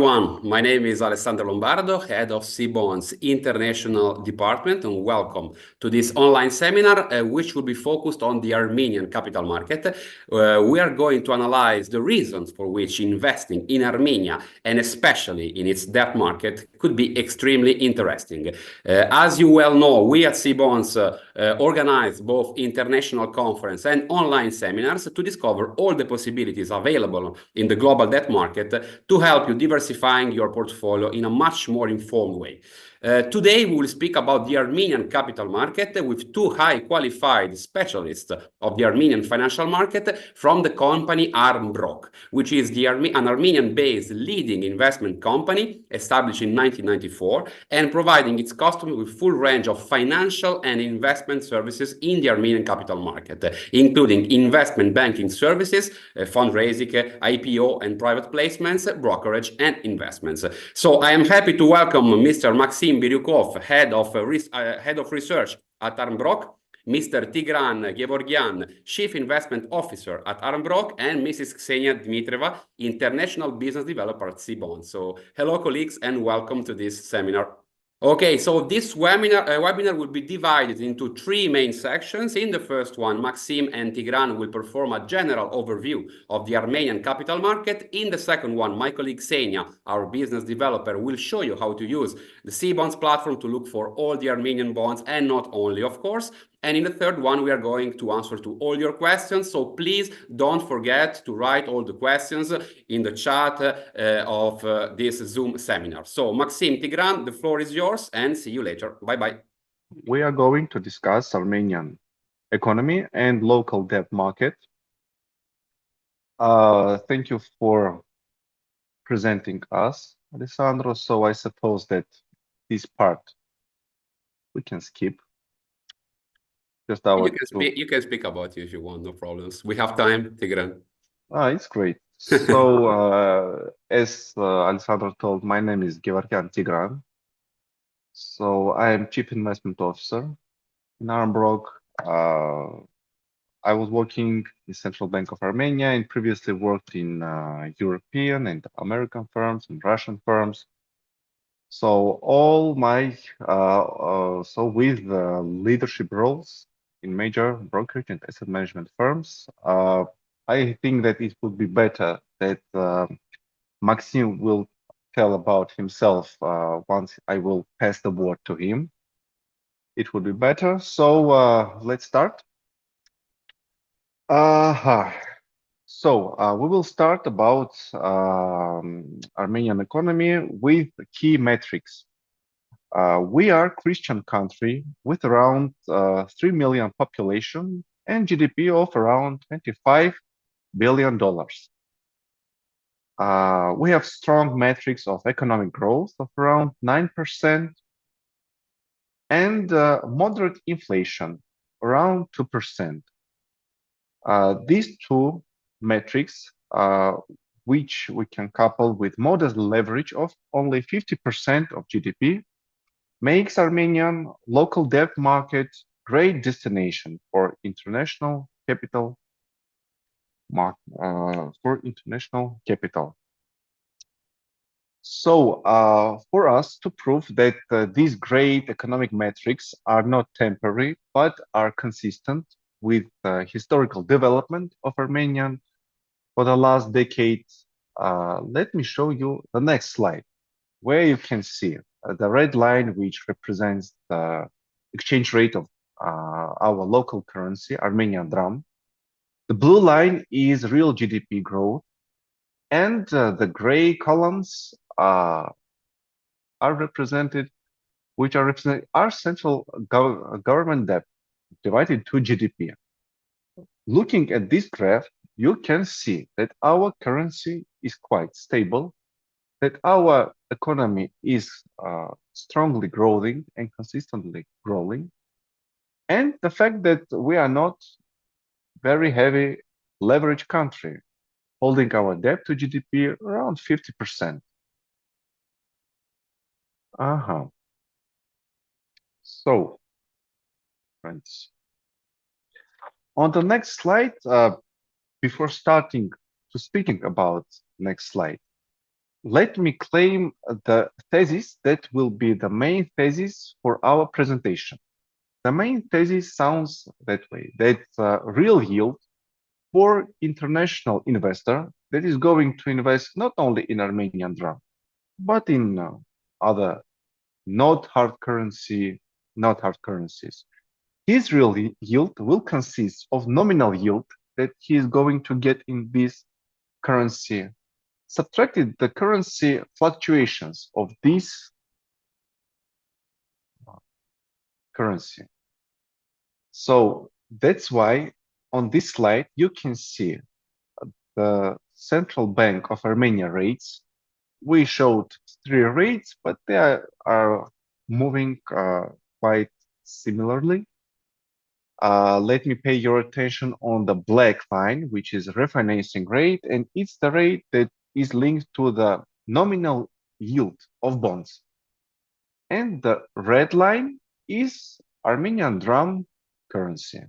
everyone, my name is Alessandro Lombardo, head of Cbonds International Department, and welcome to this online seminar, which will be focused on the Armenian capital market. We are going to analyze the reasons for which investing in Armenia, and especially in its debt market, could be extremely interesting. As you well know, we at Cbonds organize both international conference and online seminars to discover all the possibilities available in the global debt market to help you diversifying your portfolio in a much more informed way. Today, we will speak about the Armenian capital market with two high qualified specialists of the Armenian financial market from the company Armbrok, which is an Armenian-based leading investment company established in 1994 and providing its customers with full range of financial and investment services in the Armenian capital market, including investment banking services, fundraising, IPO and private placements, brokerage and investments. So I am happy to welcome Mr. Maxim Biryukov, head of research at Armbrok, Mr. Tigran Gevorgyan, Chief Investment Officer at Armbrok, and Mrs. Xenia Dmitrieva, International Business Developer at Cbonds. So hello, colleagues, and welcome to this seminar. Okay, so this webinar will be divided into three main sections. In the first one, Maxim and Tigran will perform a general overview of the Armenian capital market. In the second one, my colleague Xenia, our business developer, will show you how to use the Cbonds platform to look for all the Armenian bonds, and not only, of course. And in the third one, we are going to answer to all your questions. So please don't forget to write all the questions in the chat of this Zoom seminar. So Maxim, Tigran, the floor is yours, and see you later. Bye-bye. We are going to discuss Armenian economy and local debt market. Thank you for presenting us, Alessandro. So I suppose that this part we can skip. Just you can speak about it if you want, no problems. We have time, Tigran. It's great. So as Alessandro told, my name is Gevorgyan Tigran. So I am Chief Investment Officer in Armbrok. I was working in Central Bank of Armenia and previously worked in European and American firms and Russian firms. So all my with leadership roles in major brokerage and asset management firms, I think that it would be better that Maxim will tell about himself once I will pass the word to him. It would be better. So let's start. So we will start about Armenian economy with key metrics. We are a Christian country with around 3 million population and GDP of around $25 billion. We have strong metrics of economic growth of around 9% and moderate inflation around 2%. These two metrics, which we can couple with modest leverage of only 50% of GDP, makes Armenian local debt market great destination for international capital. So for us to prove that these great economic metrics are not temporary, but are consistent with historical development of Armenian for the last decade, let me show you the next slide, where you can see the red line, which represents the exchange rate of our local currency, Armenian dram. The blue line is real GDP growth, and the gray columns are represented, which are representing our central government debt divided to GDP. Looking at this graph, you can see that our currency is quite stable, that our economy is strongly growing and consistently growing, and the fact that we are not very heavy leverage country, holding our debt to GDP around 50%. So, friends, on the next slide, before starting to speaking about next slide, let me claim the thesis that will be the main thesis for our presentation. The main thesis sounds that way, that real yield for international investor that is going to invest not only in Armenian dram, but in other not hard currencies. His real yield will consist of nominal yield that he is going to get in this currency, subtracted the currency fluctuations of this currency. So that's why on this slide you can see the Central Bank of Armenia rates. We showed 3 rates, but they are moving quite similarly. Let me pay your attention on the black line, which is refinancing rate, and it's the rate that is linked to the nominal yield of bonds. And the red line is Armenian dram currency.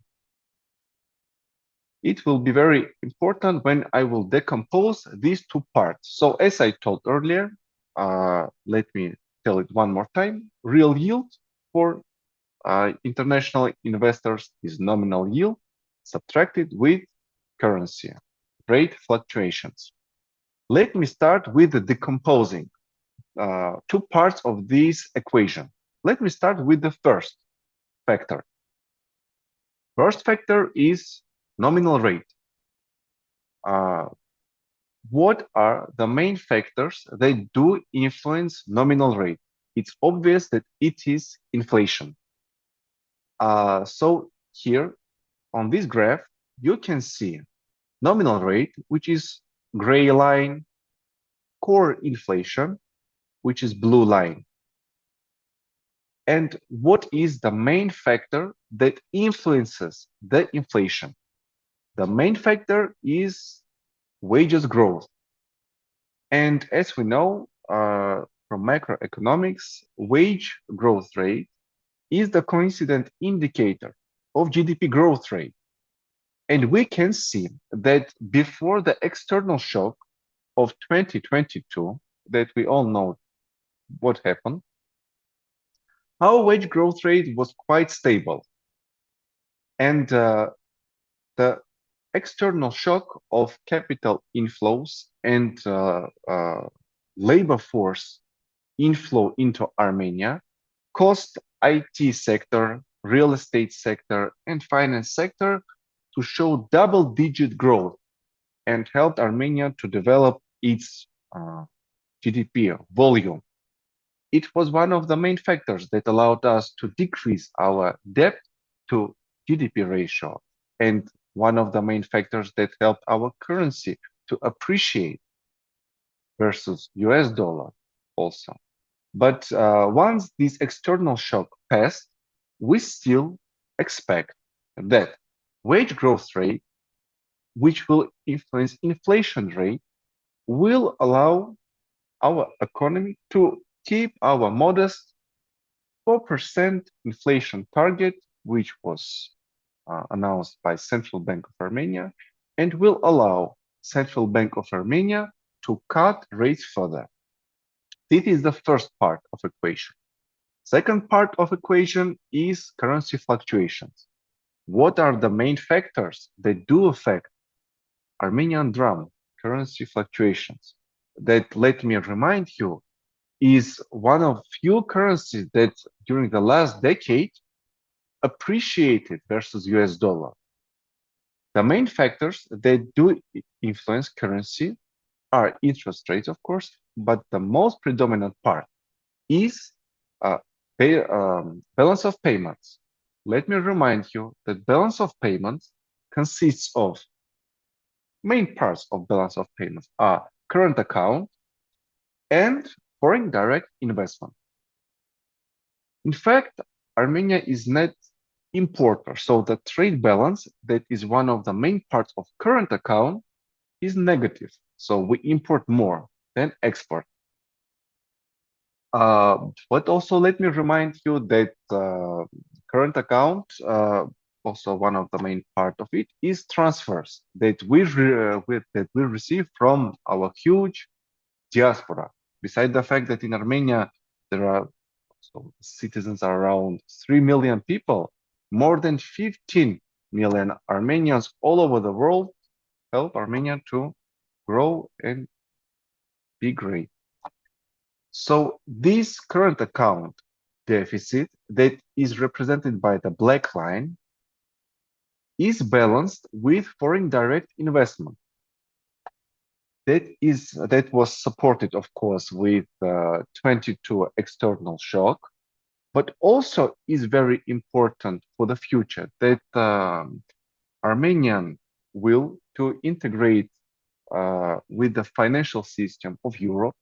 It will be very important when I will decompose these two parts. So as I told earlier, let me tell it one more time. Real yield for international investors is nominal yield subtracted with currency rate fluctuations. Let me start with the decomposing two parts of this equation. Let me start with the first factor. First factor is nominal rate. What are the main factors that do influence nominal rate? It's obvious that it is inflation. So here on this graph, you can see nominal rate, which is gray line, core inflation, which is blue line. And what is the main factor that influences the inflation? The main factor is wages growth. And as we know from macroeconomics, wage growth rate is the coincident indicator of GDP growth rate. And we can see that before the external shock of 2022, that we all know what happened, our wage growth rate was quite stable. And the external shock of capital inflows and labor force inflow into Armenia caused IT sector, real estate sector, and finance sector to show double-digit growth and helped Armenia to develop its GDP volume. It was one of the main factors that allowed us to decrease our debt to GDP ratio, and one of the main factors that helped our currency to appreciate versus US dollar also. But once this external shock passed, we still expect that wage growth rate, which will influence inflation rate, will allow our economy to keep our modest 4% inflation target, which was announced by Central Bank of Armenia, and will allow Central Bank of Armenia to cut rates further. This is the first part of equation. Second part of equation is currency fluctuations. What are the main factors that do affect Armenian dram currency fluctuations? That, let me remind you, is one of few currencies that during the last decade appreciated versus US dollar. The main factors that do influence currency are interest rates, of course, but the most predominant part is balance of payments. Let me remind you that balance of payments consists of main parts of balance of payments are current account and foreign direct investment. In fact, Armenia is net importer, so the trade balance that is one of the main parts of current account is negative. So we import more than export. But also let me remind you that current account, also one of the main part of it is transfers that we receive from our huge diaspora. Besides the fact that in Armenia, there are citizens are around 3 million people, more than 15 million Armenians all over the world help Armenia to grow and be great. So this current account deficit that is represented by the black line is balanced with foreign direct investment. That was supported, of course, with 22 external shock, but also is very important for the future that Armenian will to integrate with the financial system of Europe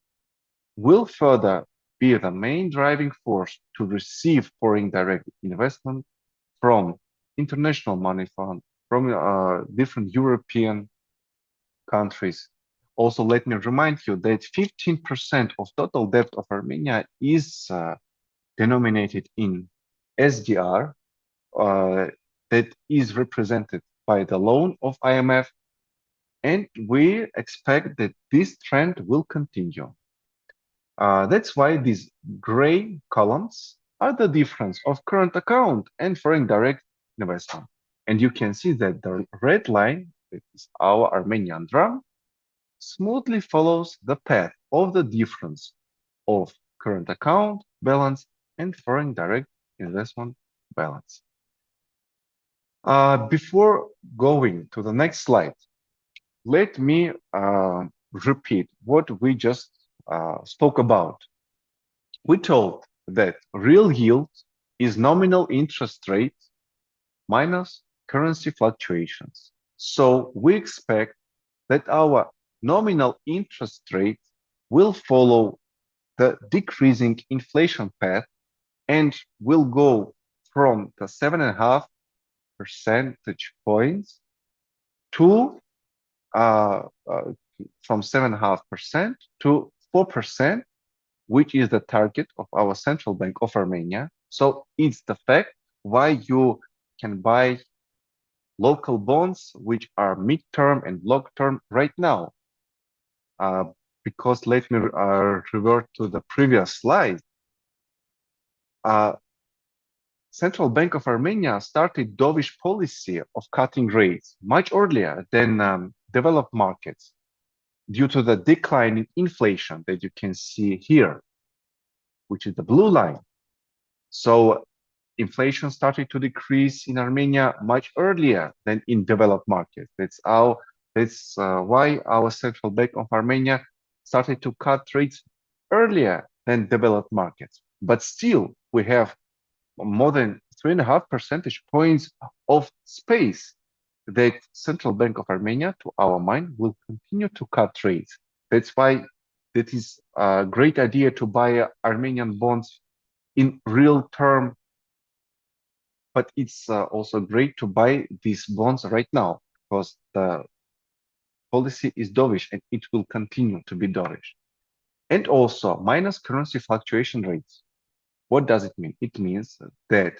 will further be the main driving force to receive foreign direct investment from international money fund, from different European countries. Also, let me remind you that 15% of total debt of Armenia is denominated in SDR, that is represented by the loan of IMF, and we expect that this trend will continue. That's why these gray columns are the difference of current account and foreign direct investment. And you can see that the red line, that is our Armenian dram, smoothly follows the path of the difference of current account balance and foreign direct investment balance. Before going to the next slide, let me repeat what we just spoke about. We told that real yield is nominal interest rate minus currency fluctuations. So we expect that our nominal interest rate will follow the decreasing inflation path and will go from the 7.5 percentage points to from 7.5% to 4%, which is the target of our Central Bank of Armenia. So it's the fact why you can buy local bonds, which are mid-term and long-term right now. Because let me revert to the previous slide. Central Bank of Armenia started dovish policy of cutting rates much earlier than developed markets due to the decline in inflation that you can see here, which is the blue line. So inflation started to decrease in Armenia much earlier than in developed markets. That's why our Central Bank of Armenia started to cut rates earlier than developed markets. But still, we have more than 3.5 percentage points of space that Central Bank of Armenia, to our mind, will continue to cut rates. That's why it is a great idea to buy Armenian bonds in real term, but it's also great to buy these bonds right now because the policy is dovish and it will continue to be dovish. And also minus currency fluctuation rates. What does it mean? It means that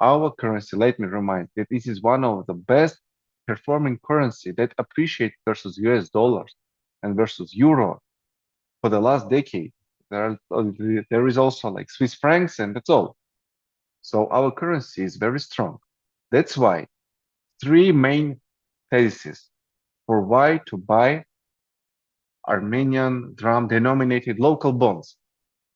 our currency, let me remind that this is one of the best performing currency that appreciate versus US dollars and versus euro for the last decade. There is also like Swiss francs and that's all. So our currency is very strong. That's why three main theses for why to buy Armenian dram denominated local bonds.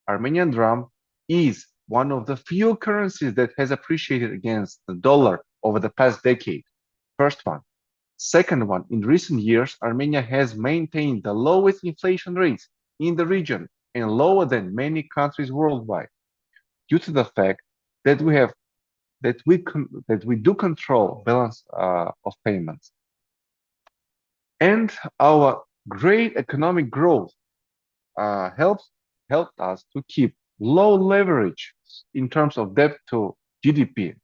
Armenian dram is one of the few currencies that has appreciated against the dollar over the past decade. First one. Second one, in recent years, Armenia has maintained the lowest inflation rates in the region and lower than many countries worldwide, due to the fact that we do control balance of payments. And our great economic growth helped us to keep low leverage in terms of debt to GDP.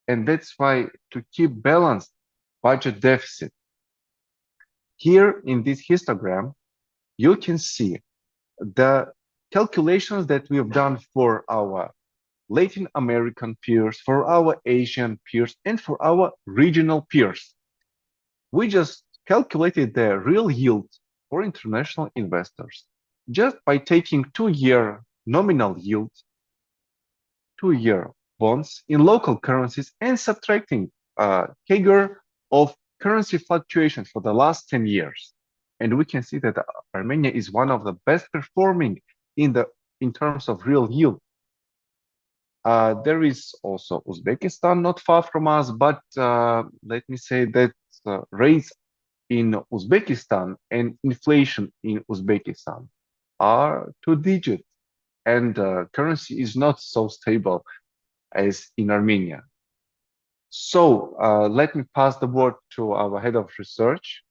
And that's why to keep balanced budget deficit. Here in this histogram, you can see the calculations that we have done for our Latin American peers, for our Asian peers, and for our regional peers. We just calculated the real yield for international investors. just by taking 2-year nominal yield, 2-year bonds in local currencies and subtracting CAGR of currency fluctuations for the last 10 years. And we can see that Armenia is one of the best performing in terms of real yield. There is also Uzbekistan not far from us, but let me say that rates in Uzbekistan and inflation in Uzbekistan are 2-digit, and currency is not so stable as in Armenia. So let me pass the word to our head of research,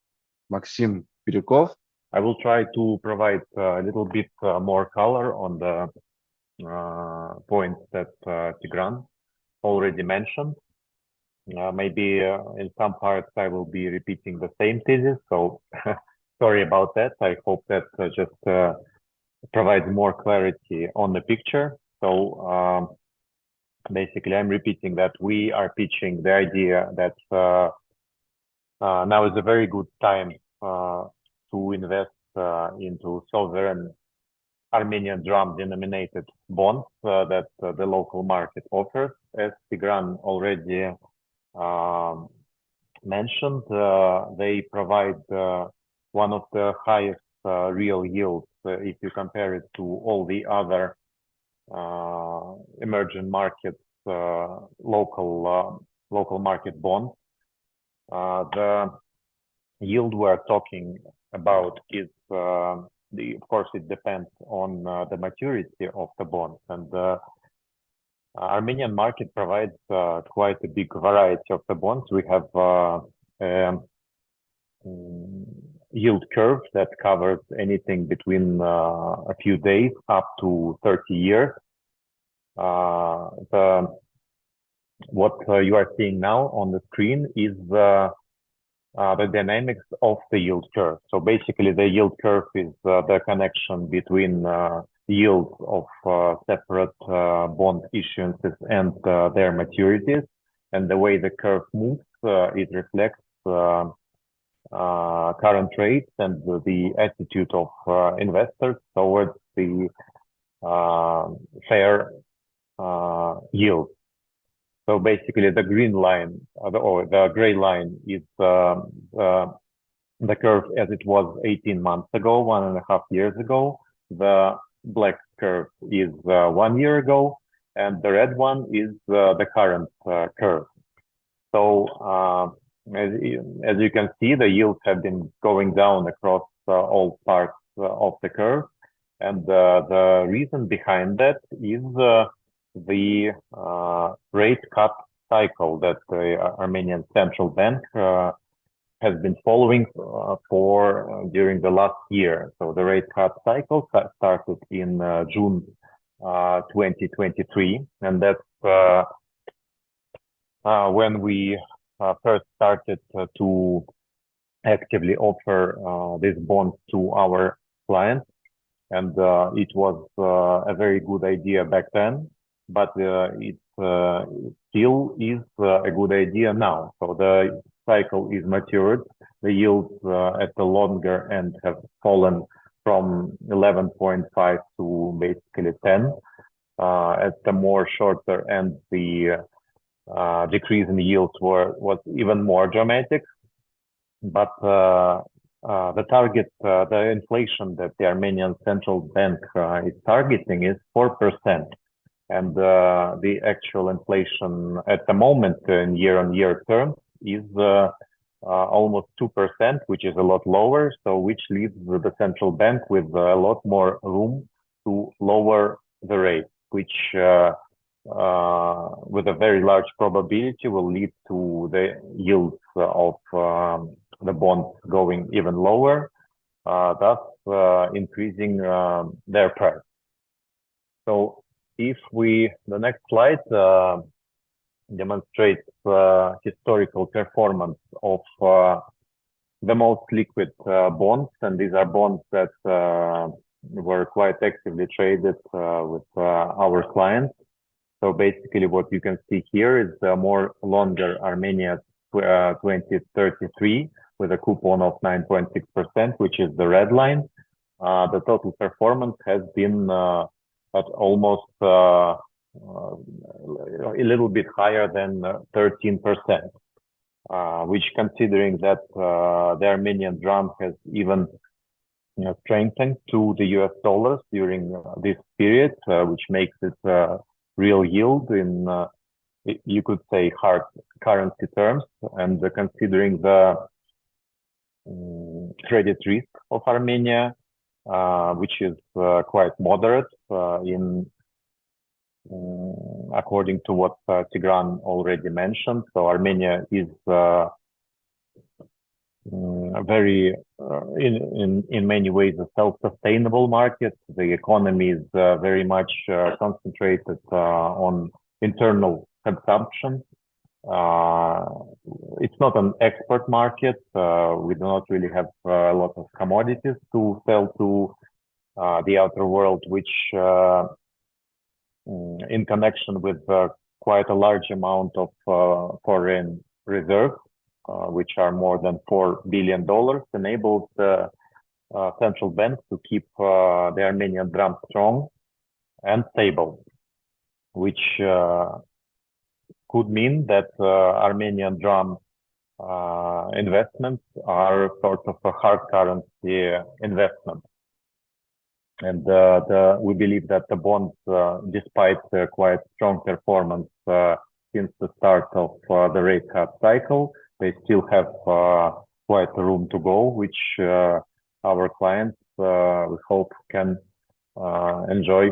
Maxim Biryukov. I will try to provide a little bit more color on the points that Tigran already mentioned. Maybe in some parts I will be repeating the same thesis, so sorry about that. I hope that just provides more clarity on the picture. So basically I'm repeating that we are pitching the idea that now is a very good time to invest into sovereign Armenian dram-denominated bonds that the local market offers. As Tigran already mentioned, they provide one of the highest real yields if you compare it to all the other emerging markets, local market bonds. The yield we're talking about is of course, it depends on the maturity of the bonds, and the Armenian market provides quite a big variety of the bonds. We have yield curve that covers anything between a few days up to 30 years. What you are seeing now on the screen is the dynamics of the yield curve. So basically the yield curve is the connection between yields of separate bond issuances and their maturities. And the way the curve moves, it reflects current rates and the attitude of investors towards the fair yield. So basically the green line or the gray line is the curve as it was 18 months ago, 1.5 years ago. The black curve is 1 year ago, and the red one is the current curve. So as you can see, the yields have been going down across all parts of the curve. And the reason behind that is the rate cut cycle that the Armenian Central Bank has been following during the last year. So the rate cut cycle started in June 2023, and that's when we first started to actively offer this bond to our clients. And it was a very good idea back then, but it still is a good idea now. So the cycle is matured. The yields at the longer end have fallen from 11.5 to basically 10. At the more shorter end, the decrease in yields was even more dramatic. But the target, the inflation that the Armenian Central Bank is targeting is 4%. And the actual inflation at the moment in year-on-year terms is almost 2%, which is a lot lower. So which leaves the central bank with a lot more room to lower the rate, which with a very large probability will lead to the yields of the bonds going even lower, thus increasing their price. So if the next slide demonstrates historical performance of the most liquid bonds, and these are bonds that were quite actively traded with our clients. So basically what you can see here is the more longer Armenia 2033 with a coupon of 9.6%, which is the red line. the total performance has been at almost a little bit higher than 13%, which, considering that the Armenian dram has even strengthened to the US dollars during this period, which makes it real yield in, you could say, hard currency terms, and considering the credit risk of Armenia, which is quite moderate according to what Tigran already mentioned. So Armenia is very, in many ways, a self-sustainable market. The economy is very much concentrated on internal consumption. It's not an export market. We do not really have a lot of commodities to sell to the outer world, which in connection with quite a large amount of foreign reserves, which are more than $4 billion, enables the central bank to keep the Armenian dram strong and stable, which could mean that Armenian dram investments are sort of a hard currency investment. And we believe that the bonds, despite quite strong performance since the start of the rate cut cycle, they still have quite a room to go, which our clients, we hope, can enjoy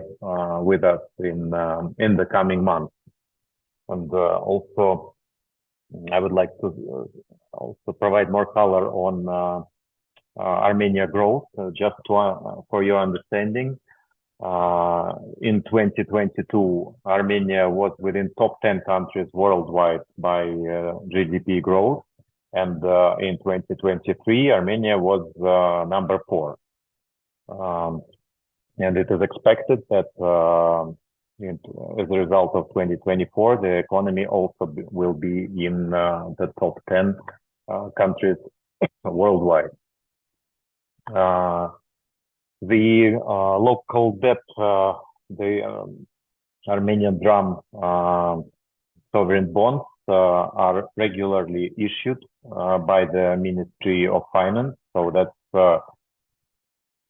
with us in the coming months. And also, I would like to also provide more color on Armenia growth, just for your understanding. In 2022, Armenia was within top 10 countries worldwide by GDP growth. And in 2023, Armenia was number 4. And it is expected that as a result of 2024, the economy also will be in the top 10 countries worldwide. The local debt, the Armenian dram sovereign bonds are regularly issued by the Ministry of Finance. So that's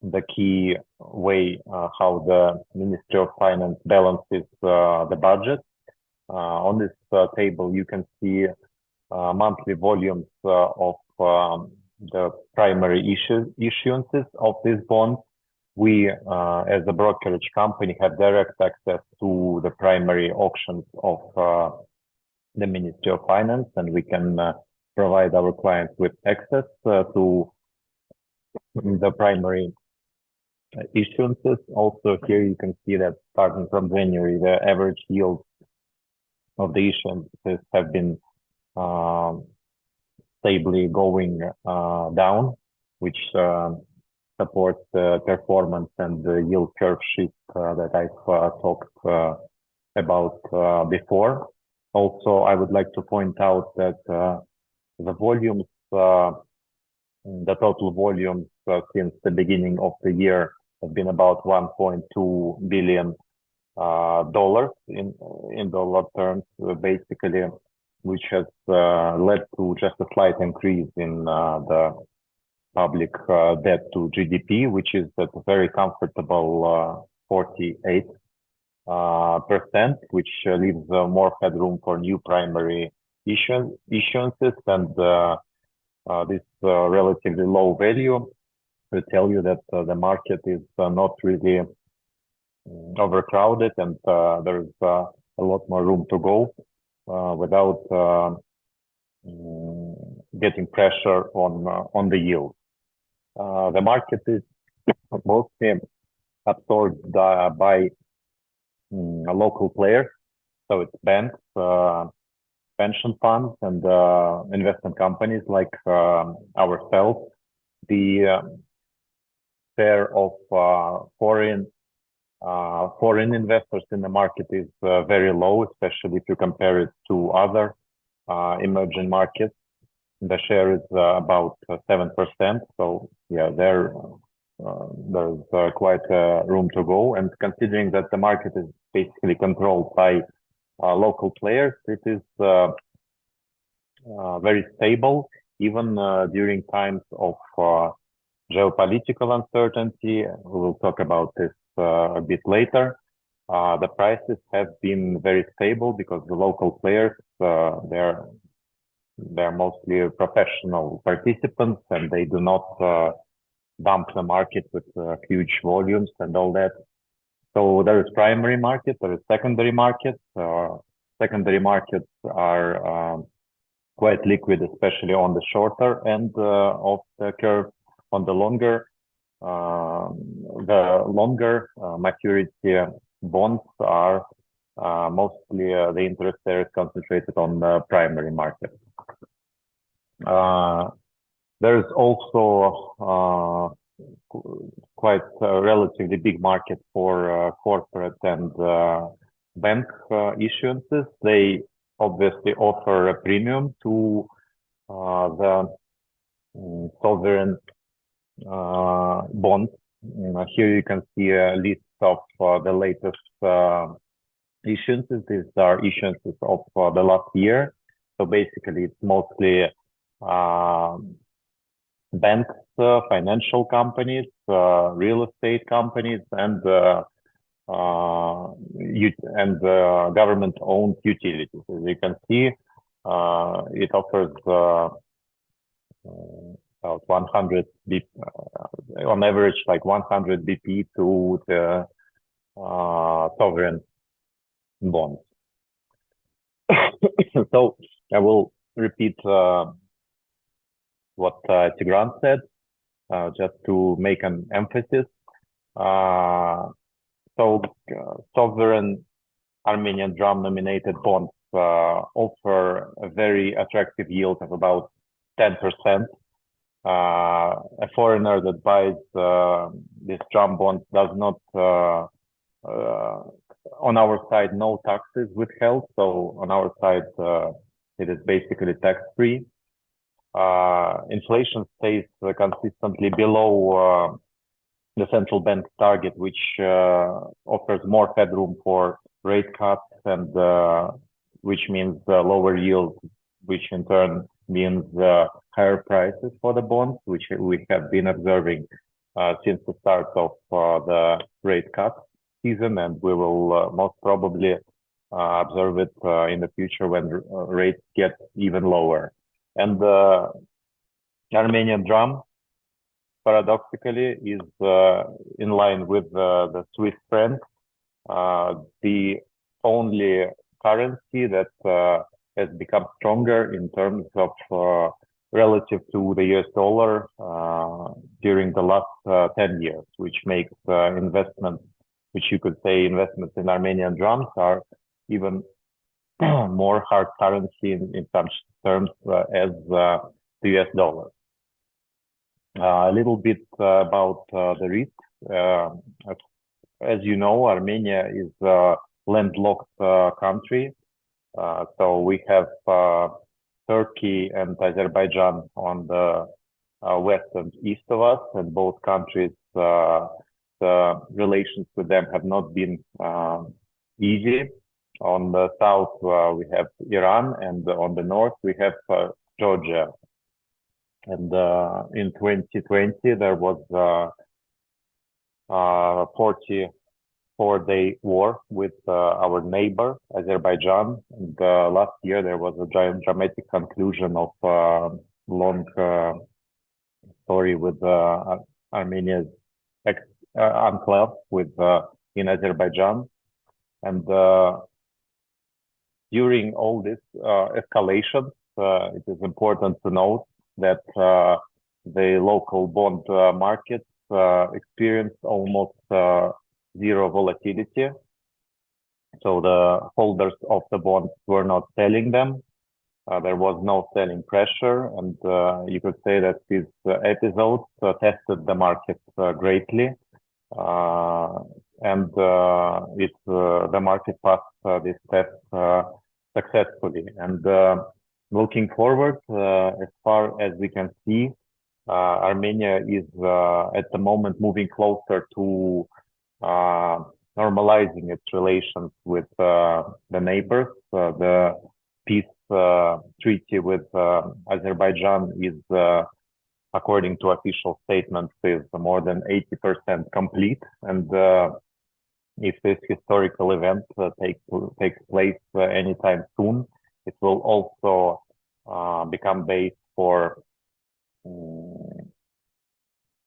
the key way how the Ministry of Finance balances the budget. On this table, you can see monthly volumes of the primary issuances of these bonds. We, as a brokerage company, have direct access to the primary auctions of the Ministry of Finance, and we can provide our clients with access to the primary issuances. Also, here you can see that starting from January, the average yield of the issuances have been stably going down, which supports the performance and the yield curve shift that I've talked about before. Also, I would like to point out that the volumes, the total volumes since the beginning of the year have been about $1.2 billion in dollar terms, basically, which has led to just a slight increase in the public debt to GDP, which is at a very comfortable 48%, which leaves more headroom for new primary issuances. And this relatively low value will tell you that the market is not really overcrowded, and there's a lot more room to go without getting pressure on the yield. The market is mostly absorbed by local players, so it's banks, pension funds, and investment companies like ourselves. The share of foreign investors in the market is very low, especially if you compare it to other emerging markets. The share is about 7%. So yeah, there there's quite room to go. And considering that the market is basically controlled by local players, it is very stable, even during times of geopolitical uncertainty. We will talk about this a bit later. The prices have been very stable because the local players, they're mostly professional participants, and they do not dump the market with huge volumes and all that. So there is primary market, there is secondary market. Secondary markets are quite liquid, especially on the shorter end of the curve. On the longer maturity bonds are mostly the interest there is concentrated on the primary market. There is also quite a relatively big market for corporate and bank issuances. They obviously offer a premium to the sovereign bonds. Here you can see a list of the latest issuances. These are issuances of the last year. So basically, it's mostly banks, financial companies, real estate companies, and government-owned utilities. As you can see, it offers about 100 BP, on average, like 100 BP to the sovereign bonds. So I will repeat what Tigran said, just to make an emphasis. So sovereign Armenian dram-nominated bonds offer a very attractive yield of about 10%. A foreigner that buys this dram bond does not, on our side, no taxes withheld. So on our side, it is basically tax-free. Inflation stays consistently below the central bank target, which offers more headroom for rate cuts, and which means lower yield, which in turn means higher prices for the bonds, which we have been observing since the start of the rate cut season, and we will most probably observe it in the future when rates get even lower. And the Armenian dram, paradoxically, is in line with the Swiss franc, the only currency that has become stronger in terms of relative to the US dollar during the last 10 years, which makes investments, which you could say investments in Armenian drams are even more hard currency in some terms as the US dollar. A little bit about the risk. As you know, Armenia is a landlocked country. So we have Turkey and Azerbaijan on the west and east of us, and both countries, the relations with them have not been easy. On the south, we have Iran, and on the north, we have Georgia. And in 2020, there was a 44-day war with our neighbor, Azerbaijan. And last year, there was a dramatic conclusion of long story with Armenia's enclave in Azerbaijan. And during all this escalation, it is important to note that the local bond markets experienced almost zero volatility. So the holders of the bonds were not selling them. There was no selling pressure. And you could say that these episodes tested the market greatly. And the market passed this test successfully. And looking forward, as far as we can see, Armenia is at the moment moving closer to normalizing its relations with the neighbors. The peace treaty with Azerbaijan is, according to official statements, is more than 80% complete. And if this historical event takes place anytime soon, it will also become base for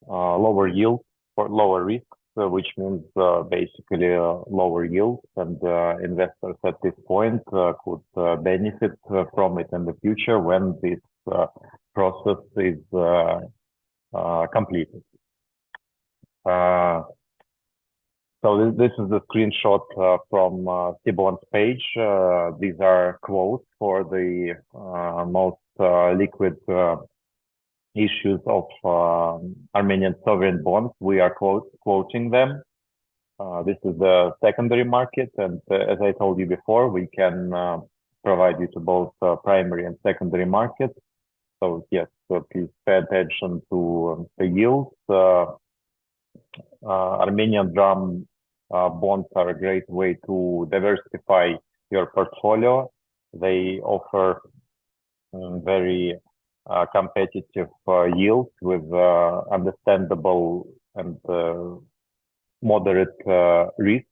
lower yield, for lower risks, which means basically lower yields, and investors at this point could benefit from it in the future when this process is completed. So this is the screenshot from Cbonds page. These are quotes for the most liquid issues of Armenian sovereign bonds. We are quoting them. This is the secondary market, and as I told you before, we can provide you to both primary and secondary markets. So yes, so please pay attention to the yields. Armenian dram bonds are a great way to diversify your portfolio. They offer very competitive yields with understandable and moderate risk.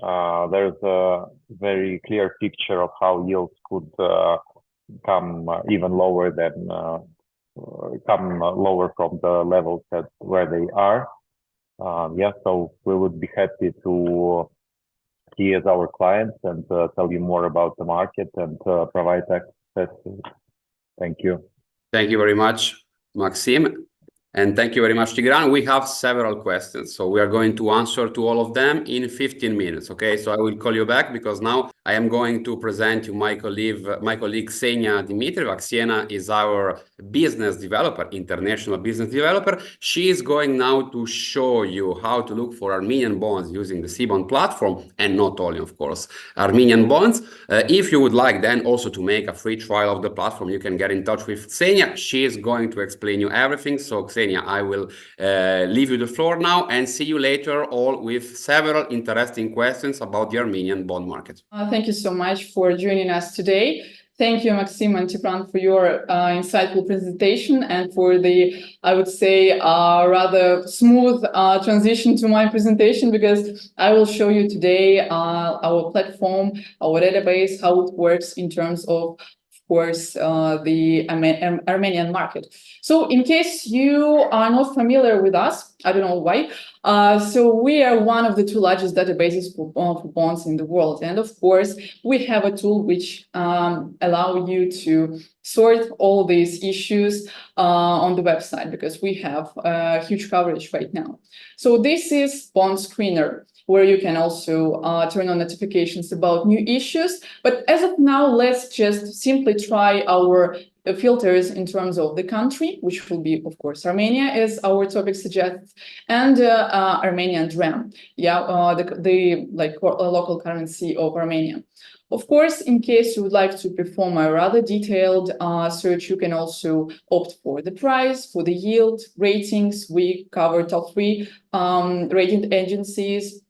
There's a very clear picture of how yields could come even lower than come lower from the levels where they are. Yeah, so we would be happy to see as our clients and tell you more about the market and provide access. Thank you. Thank you very much, Maxim. And thank you very much, Tigran. We have several questions, so we are going to answer to all of them in 15 minutes, okay? So I will call you back because now I am going to present you my colleague Xenia Dmitrieva. Xenia is our business developer, international business developer. She is going now to show you how to look for Armenian bonds using the Cbonds platform, and not only, of course, Armenian bonds. If you would like then also to make a free trial of the platform, you can get in touch with Xenia. She is going to explain you everything. So Xenia, I will leave you the floor now and see you later all with several interesting questions about the Armenian bond market. Thank you so much for joining us today. Thank you, Maxim and Tigran, for your insightful presentation and for the, I would say, rather smooth transition to my presentation, because I will show you today our platform, our database, how it works in terms of course, the Armenian market. So in case you are not familiar with us, I don't know why, so we are one of the two largest databases for bonds in the world. And of course, we have a tool which allow you to sort all these issues on the website, because we have huge coverage right now. So this is Bond Screener, where you can also turn on notifications about new issues. But as of now, let's just simply try our filters in terms of the country, which will be, of course, Armenia, as our topic suggests, and Armenian dram, yeah, the local currency of Armenia. Of course, in case you would like to perform a rather detailed search, you can also opt for the price, for the yield, ratings. We cover top 3 rating agencies,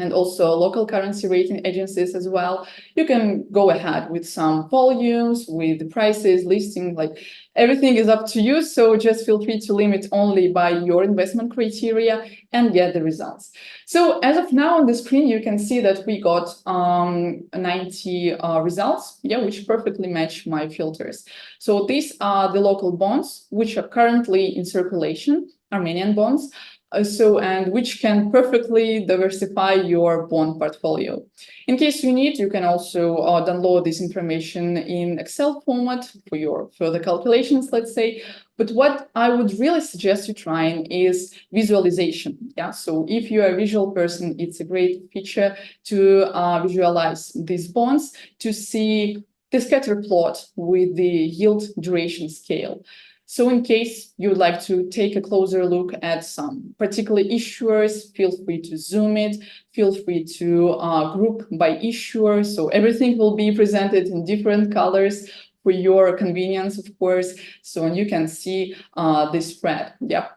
and also local currency rating agencies as well. You can go ahead with some volumes, with the prices, listing, like everything is up to you. So just feel free to limit only by your investment criteria and get the results. So as of now on the screen, you can see that we got 90 results, yeah, which perfectly match my filters. So these are the local bonds, which are currently in circulation, Armenian bonds. And which can perfectly diversify your bond portfolio. In case you need, you can also download this information in Excel format for your further calculations, let's say. But what I would really suggest you trying is visualization. Yeah, so if you are a visual person, it's a great feature to visualize these bonds, to see the scatter plot with the yield duration scale. So in case you would like to take a closer look at some particular issuers, feel free to zoom it, feel free to group by issuer. So everything will be presented in different colors for for your convenience, of course. So you can see the spread. Yeah.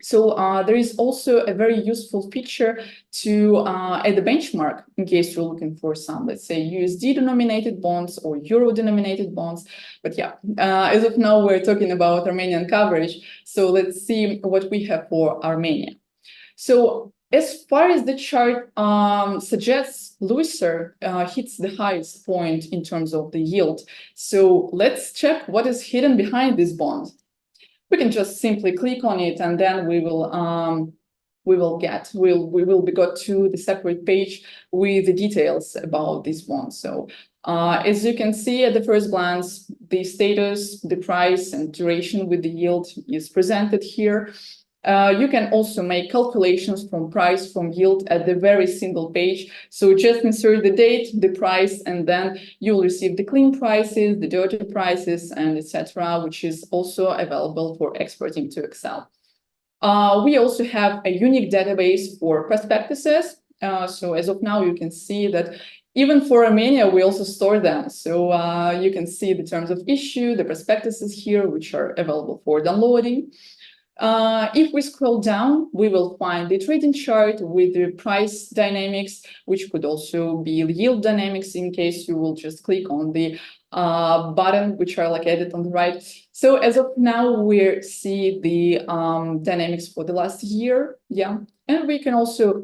So there is also a very useful feature to add a benchmark in case you're looking for some, let's say, USD denominated bonds or Euro denominated bonds. But yeah, as of now, we're talking about Armenian coverage. So let's see what we have for Armenia. So as far as the chart suggests, looser hits the highest point in terms of the yield. So let's check what is hidden behind this bond. We can just simply click on it, and then we will be got to the separate page with the details about this bond. So as you can see at the first glance, the status, the price, and duration with the yield is presented here. You can also make calculations from price, from yield at the very single page. So just insert the date, the price, and then you'll receive the clean prices, the dirty prices, and etc., which is also available for exporting to Excel. We also have a unique database for prospectuses. So as of now, you can see that even for Armenia, we also store them. So you can see the terms of issue, the prospectuses here, which are available for downloading. If we scroll down, we will find the trading chart with the price dynamics, which could also be the yield dynamics in case you will just click on the button, which are located on the right. So as of now, we see the dynamics for the last year. Yeah, and we can also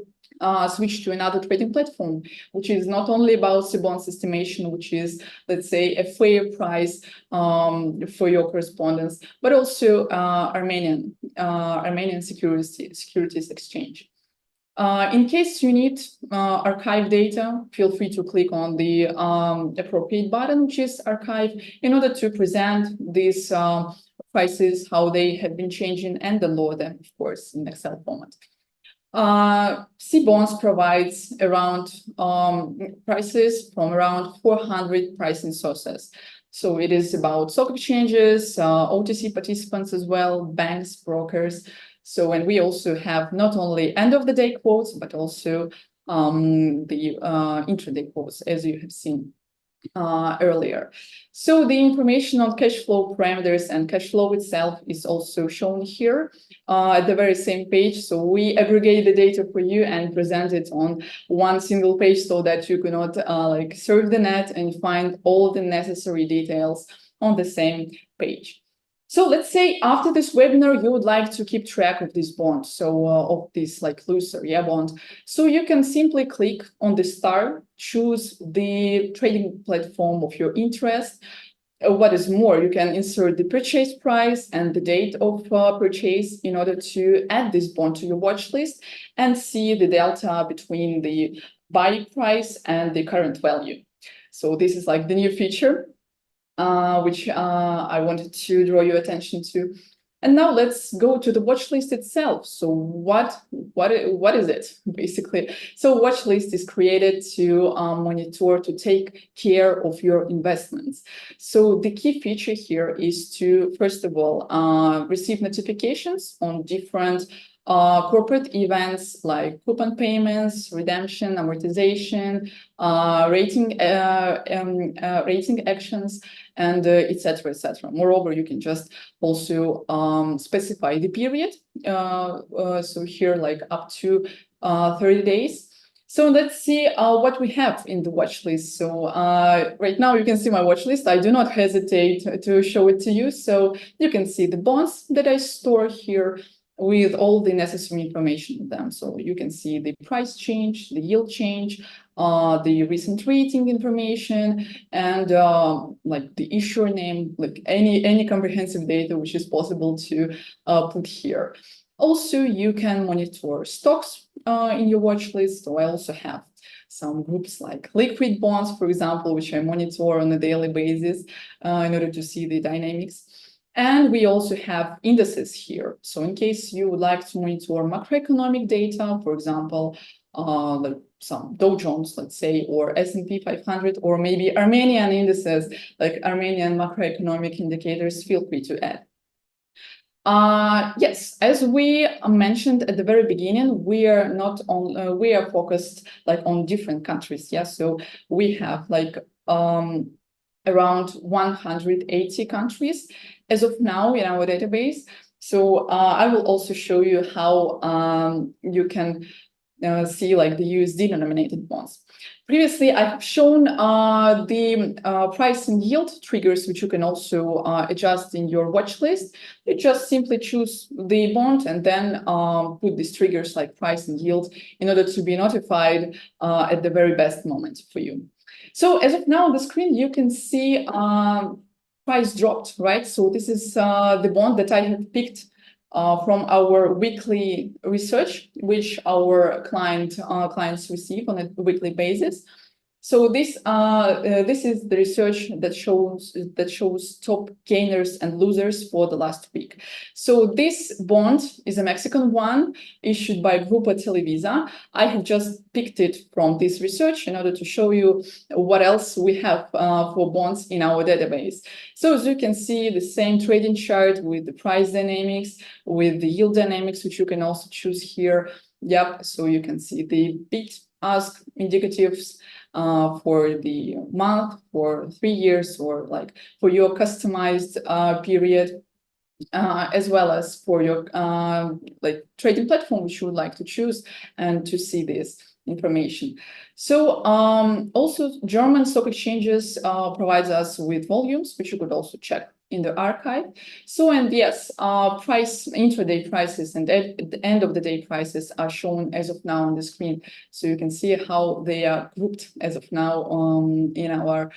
switch to another trading platform, which is not only about Cbonds estimation, which is, let's say, a fair price for your correspondence, but also Armenian Securities Exchange. In case you need archive data, feel free to click on the appropriate button, which is archive, in order to present these prices, how they have been changing, and download them, of course, in Excel format. Cbonds provides around prices from around 400 pricing sources. So it is about stock exchanges, OTC participants as well, banks, brokers. So, and we also have not only end of the day quotes, but also the intraday quotes, as you have seen earlier. So the information on cash flow parameters and cash flow itself is also shown here at the very same page. So we aggregate the data for you and present it on one single page so that you cannot like surf the net and find all the necessary details on the same page. So let's say after this webinar, you would like to keep track of this bond, so of this like looser bond. So you can simply click on the star, choose the trading platform of your interest. What is more, you can insert the purchase price and the date of purchase in order to add this bond to your watch list and see the delta between the buy price and the current value. So this is like the new feature, which I wanted to draw your attention to. And now let's go to the watch list itself. So what is it, basically? So watch list is created to monitor, to take care of your investments. So the key feature here is to, first of all, receive notifications on different corporate events like coupon payments, redemption, amortization, rating actions, and etc., etc. Moreover, you can just also specify the period. So here, like up to 30 days. So let's see what we have in the watch list. So right now you can see my watch list. I do not hesitate to show it to you. So you can see the bonds that I store here with all the necessary information in them. So you can see the price change, the yield change, the recent rating information, and like the issuer name, like any comprehensive data which is possible to put here. Also, you can monitor stocks in your watch list. So I also have some groups like liquid bonds, for example, which I monitor on a daily basis in order to see the dynamics. And we also have indices here. So in case you would like to monitor macroeconomic data, for example, like some Dow Jones, let's say, or S&P 500, or maybe Armenian indices, like Armenian macroeconomic indicators, feel free to add. Yes, as we mentioned at the very beginning, we are not on, we are focused like on different countries. Yeah, so we have like around 180 countries as of now in our database. So I will also show you how you can see like the USD denominated bonds. Previously, I have shown the price and yield triggers, which you can also adjust in your watch list. You just simply choose the bond and then put these triggers like price and yield in order to be notified at the very best moment for you. So as of now on the screen, you can see price dropped, right? So this is the bond that I have picked from our weekly research, which our clients receive on a weekly basis. So this is the research that shows top gainers and losers for the last week. So this bond is a Mexican one issued by Grupo Televisa. I have just picked it from this research in order to show you what else we have for bonds in our database. So as you can see, the same trading chart with the price dynamics, with the yield dynamics, which you can also choose here. Yep, so you can see the bid ask indicatives for the month, for 3 years, or like for your customized period, as well as for your like trading platform which you would like to choose and to see this information. So also German stock exchanges provides us with volumes, which you could also check in the archive. So, and yes, price intraday prices and at the end of the day prices are shown as of now on the screen. So you can see how they are grouped as of now on our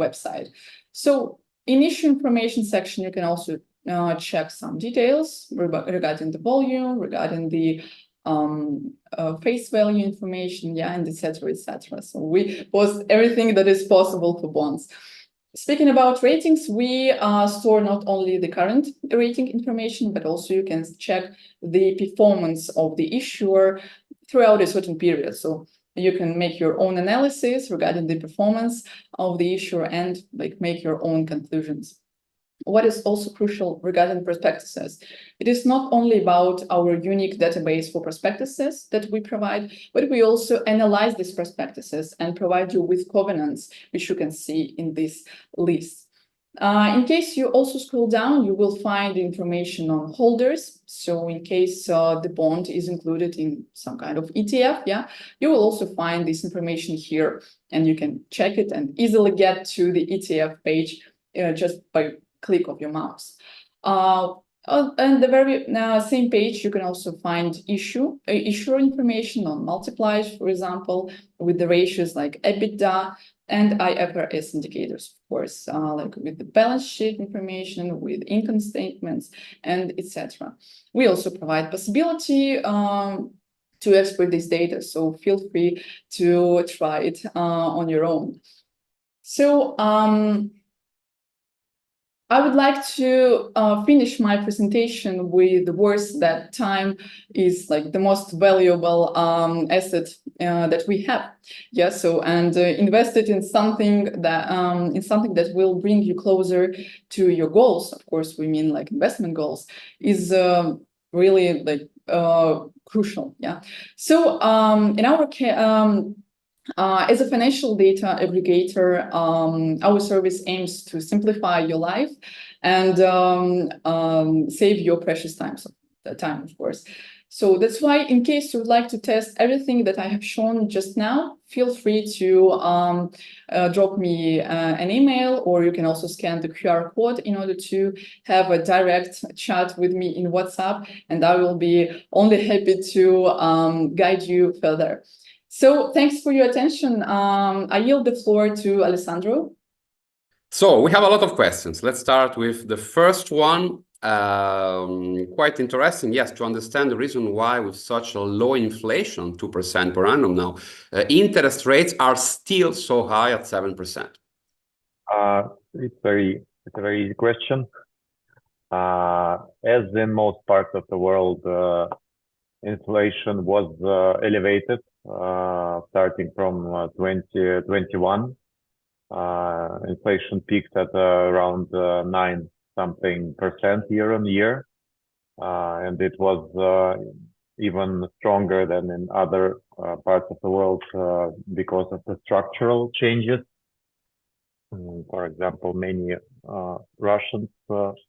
website. So in issue information section, you can also check some details regarding the volume, regarding the face value information, yeah, and etc. etc. So we post everything that is possible for bonds. Speaking about ratings, we store not only the current rating information, but also you can check the performance of the issuer throughout a certain period. So you can make your own analysis regarding the performance of the issuer and like make your own conclusions. What is also crucial regarding prospectuses, it is not only about our unique database for prospectuses that we provide, but we also analyze these prospectuses and provide you with covenants, which you can see in this list. In case you also scroll down, you will find information on holders. So in case the bond is included in some kind of ETF, yeah, you will also find this information here, and you can check it and easily get to the ETF page just by click of your mouse. On the very same page, you can also find issuer information on multipliers, for example, with the ratios like EBITDA and IFRS indicators, of course, like with the balance sheet information, with income statements, and etc. We also provide possibility to export this data, so feel free to try it on your own. So I would like to finish my presentation with the words that time is like the most valuable asset that we have. Yeah, so and invest it in something that will bring you closer to your goals. Of course, we mean like investment goals is really like crucial. Yeah. So in our as a financial data aggregator, our service aims to simplify your life and save your precious time, of course. So that's why, in case you would like to test everything that I have shown just now, feel free to drop me an email, or you can also scan the QR code in order to have a direct chat with me in WhatsApp, and I will be only happy to guide you further. So thanks for your attention. I yield the floor to Alessandro. So we have a lot of questions. Let's start with the first one. Quite interesting, yes, to understand the reason why with such a low inflation, 2% per annum now, interest rates are still so high at 7%. It's a very easy question. As in most parts of the world, inflation was elevated starting from 2021. Inflation peaked at around 9-something% year on year, and it was even stronger than in other parts of the world because of the structural changes For example, many Russians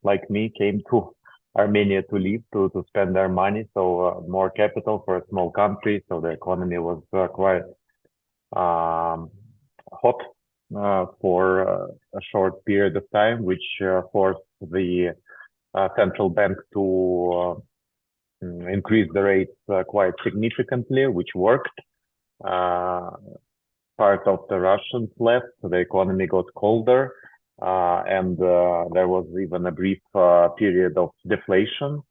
like me came to Armenia to live, to spend their money. So more capital for a small country. So the economy was quite hot for a short period of time, which forced the central bank to increase the rates quite significantly, which worked. Part of the Russians left, the economy got colder, and there was even a brief period of deflation.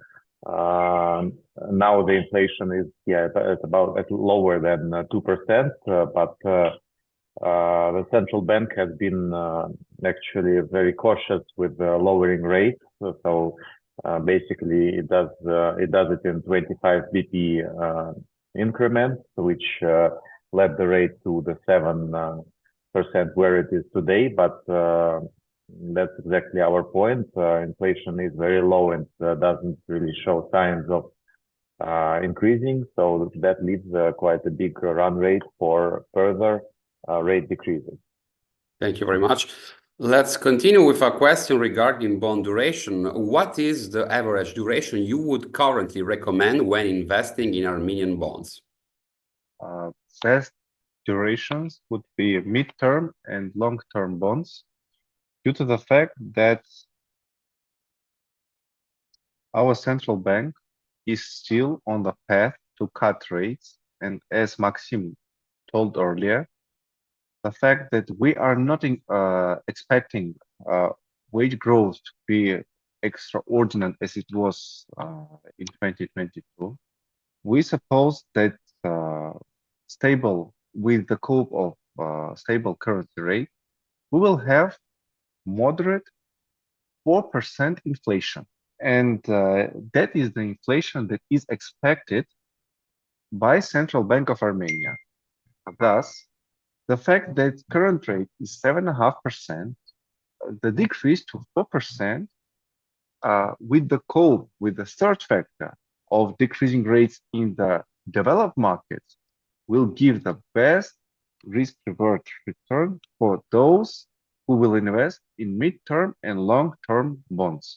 Now the inflation is at lower than 2%, but the central bank has been actually very cautious with lowering rates. So basically, it does it in 25 BP increments, which led the rate to the 7% where it is today. But that's exactly our point. Inflation is very low and doesn't really show signs of increasing. So that leaves quite a big run rate for further rate decreases. Thank you very much. Let's continue with a question regarding bond duration. What is the average duration you would currently recommend when investing in Armenian bonds? Best durations would be mid-term and long-term bonds, due to the fact that our central bank is still on the path to cut rates. And as Maxim told earlier, the fact that we are not expecting wage growth to be extraordinary as it was in 2022, we suppose that stable with the cope of stable currency rate, we will have moderate 4% inflation. And that is the inflation that is expected by Central Bank of Armenia. Thus, the fact that current rate is 7.5%, the decrease to 4%, with the cope, with the third factor of decreasing rates in the developed markets, will give the best risk-reward return for those who will invest in mid-term and long-term bonds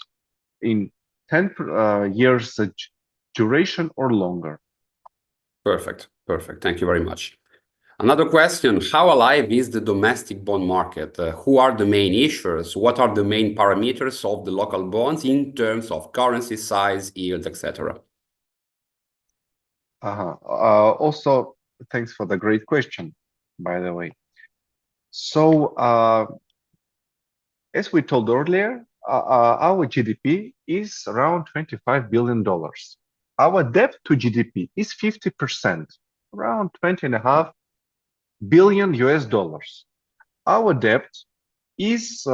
in 10 years duration or longer. Perfect. Perfect. Thank you very much. Another question, how alive is the domestic bond market? Who are the main issuers? What are the main parameters of the local bonds in terms of currency, size, yields, etc.? Also, thanks for the great question, by the way. So, as we told earlier, our GDP is around $25 billion. Our debt to GDP is 50%, around $20.5 billion US dollars. Our debt is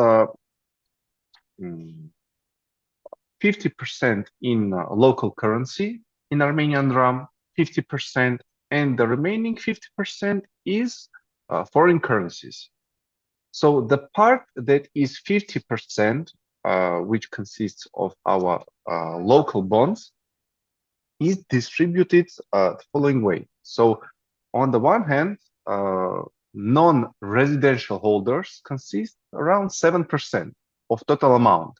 50% in local currency, in Armenian dram, 50%, and the remaining 50% is foreign currencies. So the part that is 50%, which consists of our local bonds, is distributed the following way. So on the one hand, non-residential holders consist around 7% of total amount.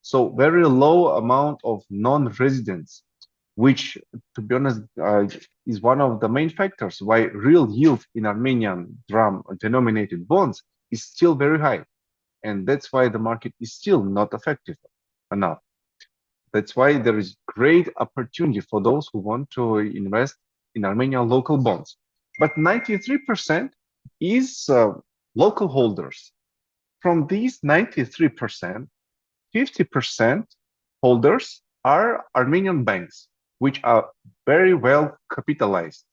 So very low amount of non-residents, which, to be honest, is one of the main factors why real yield in Armenian dram-denominated bonds is still very high. And that's why the market is still not effective enough. That's why there is great opportunity for those who want to invest in Armenian local bonds. But 93% is local holders. From these 93%, 50% holders are Armenian banks, which are very well capitalized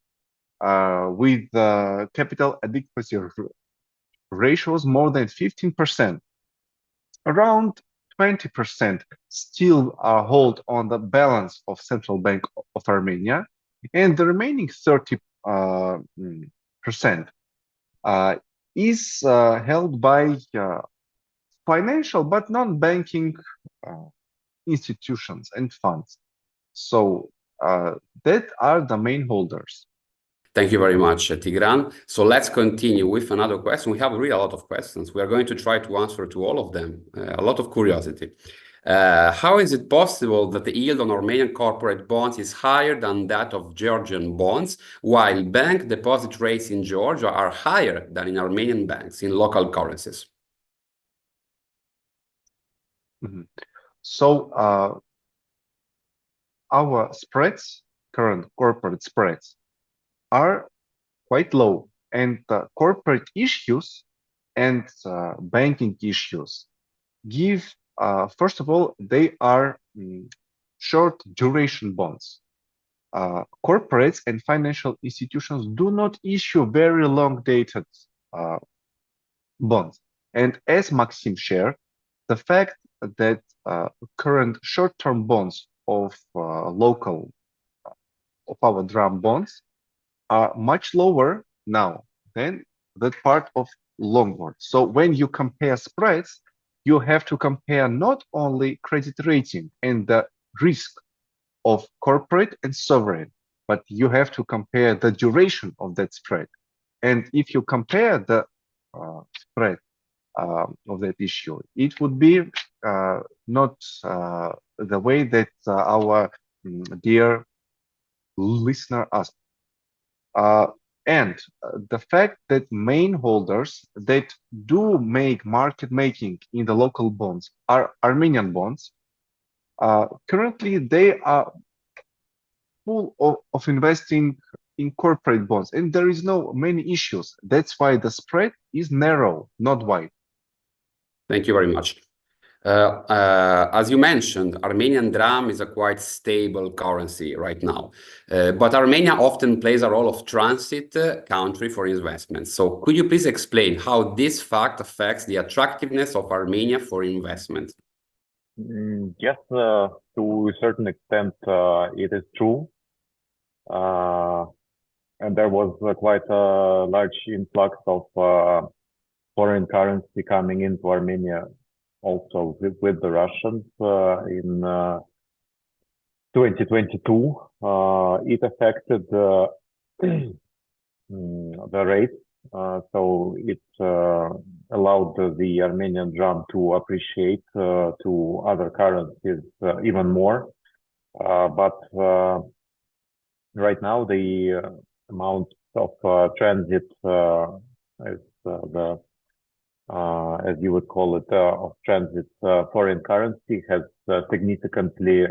with capital adequacy ratios more than 15%. Around 20% still are held on the balance of Central Bank of Armenia, and the remaining 30% is held by financial but non-banking institutions and funds. So that are the main holders. Thank you very much, Tigran. So let's continue with another question. We have really a lot of questions. We are going to try to answer to all of them. A lot of curiosity. How is it possible that the yield on Armenian corporate bonds is higher than that of Georgian bonds, while bank deposit rates in Georgia are higher than in Armenian banks in local currencies? So our spreads, current corporate spreads, are quite low, and corporate issues and banking issues give, first of all, they are short duration bonds. Corporates and financial institutions do not issue very long dated bonds. And as Maxim shared, the fact that current short-term bonds of our dram bonds are much lower now than that part of long bonds. So when you compare spreads, you have to compare not only credit rating and the risk of corporate and sovereign, but you have to compare the duration of that spread. And if you compare the spread of that issue, it would be not the way that our dear listener asked. And the fact that main holders that do make market making in the local bonds are Armenian bonds. Currently, they are full of investing in corporate bonds, and there is no many issues. That's why the spread is narrow, not wide. Thank you very much. As you mentioned, Armenian dram is a quite stable currency right now, but Armenia often plays a role of transit country for investments. So could you please explain how this fact affects the attractiveness of Armenia for investment? Yes, to a certain extent, it is true. And there was quite a large influx of foreign currency coming into Armenia also with the Russians in 2022. It affected the rate, so it allowed the Armenian dram to appreciate to other currencies even more. But right now the amount of transit as you would call it, of transit foreign currency has significantly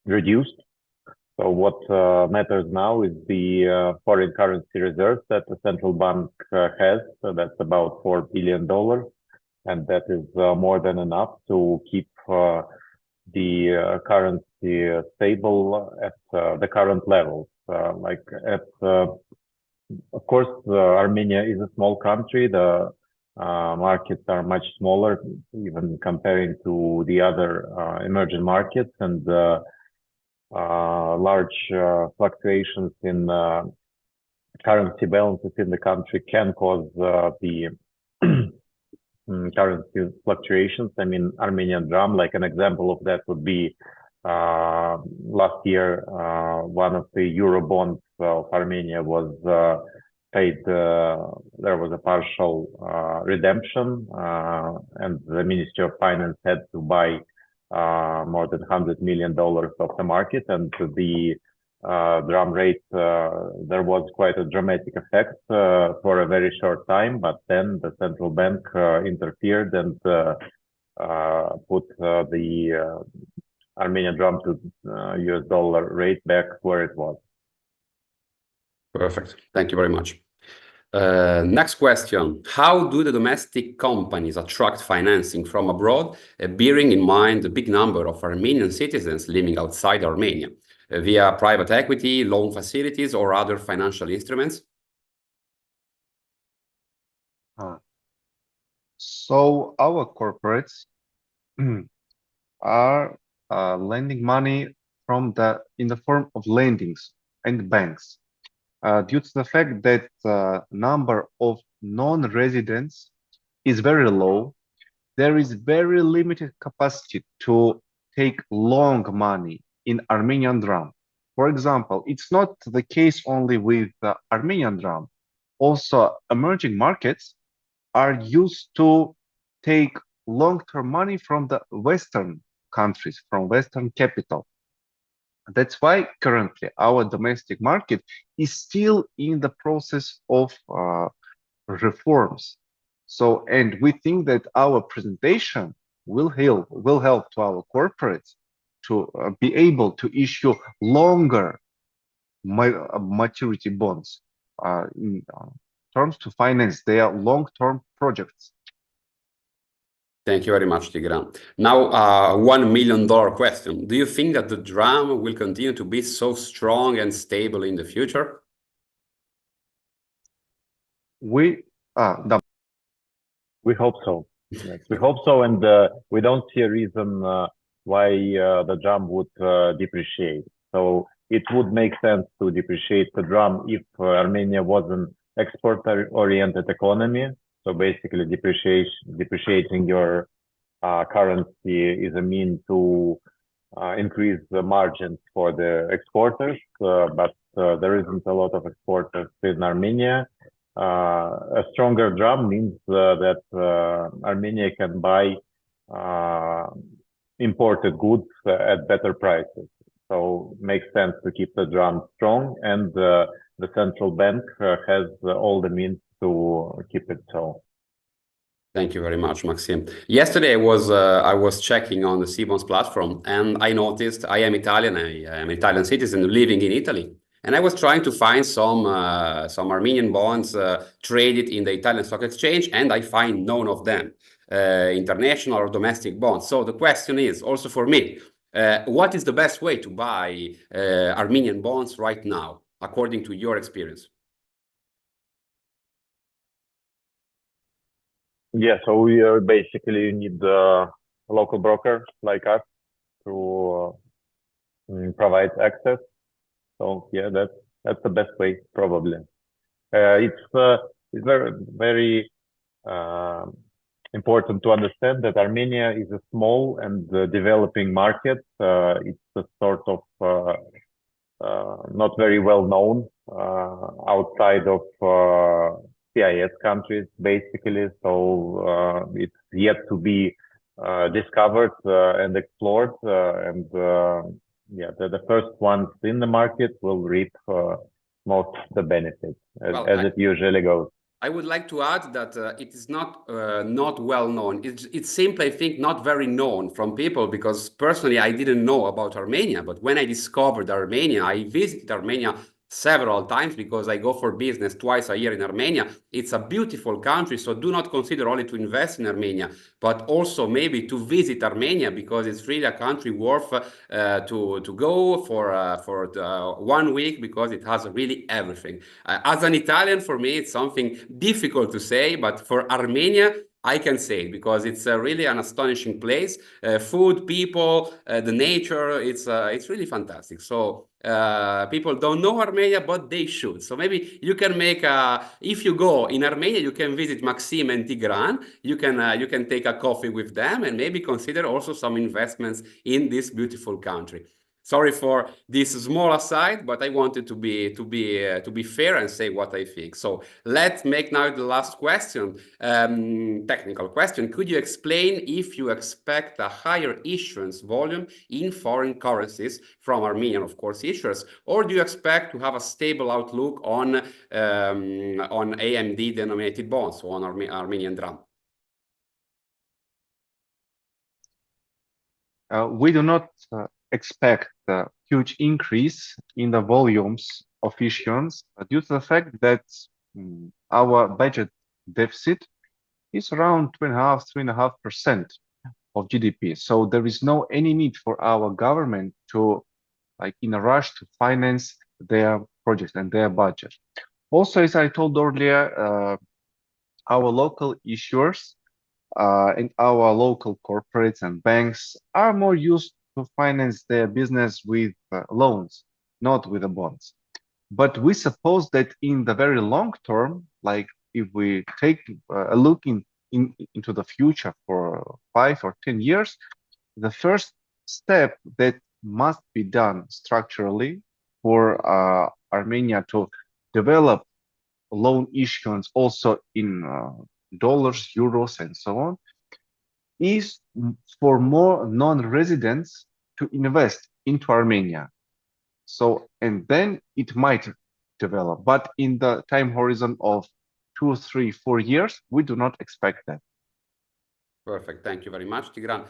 reduced. So what matters now is the foreign currency reserves that the central bank has. So that's about $4 billion, and that is more than enough to keep the currency stable at the current levels. Of course, Armenia is a small country. The markets are much smaller, even comparing to the other emerging markets, and large fluctuations in currency balances in the country can cause the currency fluctuations. I mean, Armenian dram, like an example of that would be last year, one of the euro bonds of Armenia was paid. There was a partial redemption, and the Ministry of Finance had to buy more than $100 million of the market, and the dram rate, there was quite a dramatic effect for a very short time, but then the central bank interfered and put the Armenian dram to US dollar rate back where it was. Perfect. Thank you very much. Next question. How do the domestic companies attract financing from abroad, bearing in mind the big number of Armenian citizens living outside Armenia, via private equity, loan facilities, or other financial instruments? So our corporates are lending money in the form of lendings and banks. Due to the fact that the number of non-residents is very low, there is very limited capacity to take long money in Armenian dram. For example, it's not the case only with the Armenian dram. Also, emerging markets are used to take long-term money from the Western countries, from Western capital. That's why currently our domestic market is still in the process of reforms. So, and we think that our presentation will help to our corporates to be able to issue longer maturity bonds in terms to finance their long-term projects. Thank you very much, Tigran. Now, $1 million question. Do you think that the dram will continue to be so strong and stable in the future? We hope so. Yes, we hope so, and we don't see a reason why the dram would depreciate. So it would make sense to depreciate the dram if Armenia was an export-oriented economy. So basically, depreciating your currency is a mean to increase the margins for the exporters, but there isn't a lot of exporters in Armenia. A stronger dram means that Armenia can buy imported goods at better prices. So it makes sense to keep the dram strong, and the central bank has all the means to keep it so. Thank you very much, Maxim. Yesterday I was checking on the Cbonds platform, and I noticed I am Italian. I am an Italian citizen living in Italy. And I was trying to find some Armenian bonds traded in the Italian stock exchange, and I find none of them, international or domestic bonds. So the question is also for me, what is the best way to buy Armenian bonds right now, according to your experience? Yeah, so we basically need a local broker like us to provide access. So yeah, that's the best way probably. It's very, very important to understand that Armenia is a small and developing market. It's a sort of not very well known outside of CIS countries, basically. So it's yet to be discovered and explored, and yeah, the first ones in the market will reap most of the benefits, as it usually goes. I would like to add that it is not well known. It's simply, I think, not very known from people, because personally I didn't know about Armenia. But when I discovered Armenia, I visited Armenia several times because I go for business twice a year in Armenia. It's a beautiful country, so do not consider only to invest in Armenia, but also maybe to visit Armenia, because it's really a country worth to go for 1 week, because it has really everything. As an Italian, for me, it's something difficult to say, but for Armenia, I can say it, because it's really an astonishing place. Food, people, the nature, it's really fantastic. So people don't know Armenia, but they should. So maybe you can make if you go in Armenia, you can visit Maxim and Tigran. You can take a coffee with them, and maybe consider also some investments in this beautiful country. Sorry for this small aside, but I wanted to be fair and say what I think. So let's make now the last question, technical question. Could you explain if you expect a higher issuance volume in foreign currencies from Armenian, of course, issuers, or do you expect to have a stable outlook on AMD denominated bonds, so on Armenian dram? We do not expect a huge increase in the volumes of issuance due to the fact that our budget deficit is around 3.5% of GDP. So there is no any need for our government to, like, in a rush to finance their projects and their budget. Also, as I told earlier, our local issuers and our local corporates and banks are more used to finance their business with loans, not with the bonds. But we suppose that in the very long term, like if we take a look into the future for 5 or 10 years, the first step that must be done structurally for Armenia to develop loan issuance also in dollars, euros, and so on, is for more non-residents to invest into Armenia. So, and then it might develop, but in the time horizon of 2, 3, 4 years, we do not expect that. Perfect. Thank you very much, Tigran.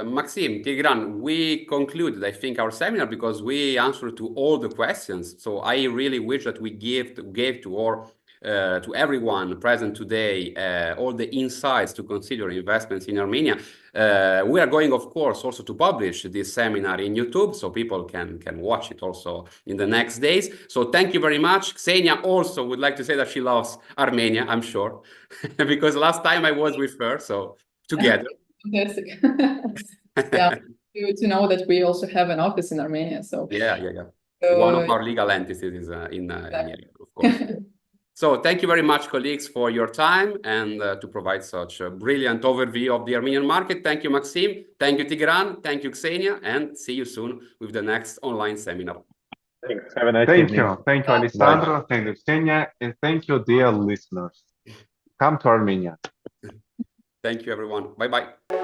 Maxim, Tigran, we concluded, I think, our seminar because we answered to all the questions. So I really wish that we gave to everyone present today all the insights to consider investments in Armenia. We are going, of course, also to publish this seminar in YouTube, so people can watch it also in the next days. So thank you very much. Xenia also would like to say that she loves Armenia, I'm sure, because last time I was with her, so together. Fantastic. Yeah, good to know that we also have an office in Armenia. So yeah. One of our legal entities is in here, of course. So thank you very much, colleagues, for your time and to provide such a brilliant overview of the Armenian market. Thank you, Maxim. Thank you, Tigran. Thank you, Xenia. And see you soon with the next online seminar. Thanks. Have a nice Thank evening. you. Thank you, Alessandro. Thank you, Xenia. And thank you, dear listeners. Come to Armenia. Thank you, everyone. Bye-bye.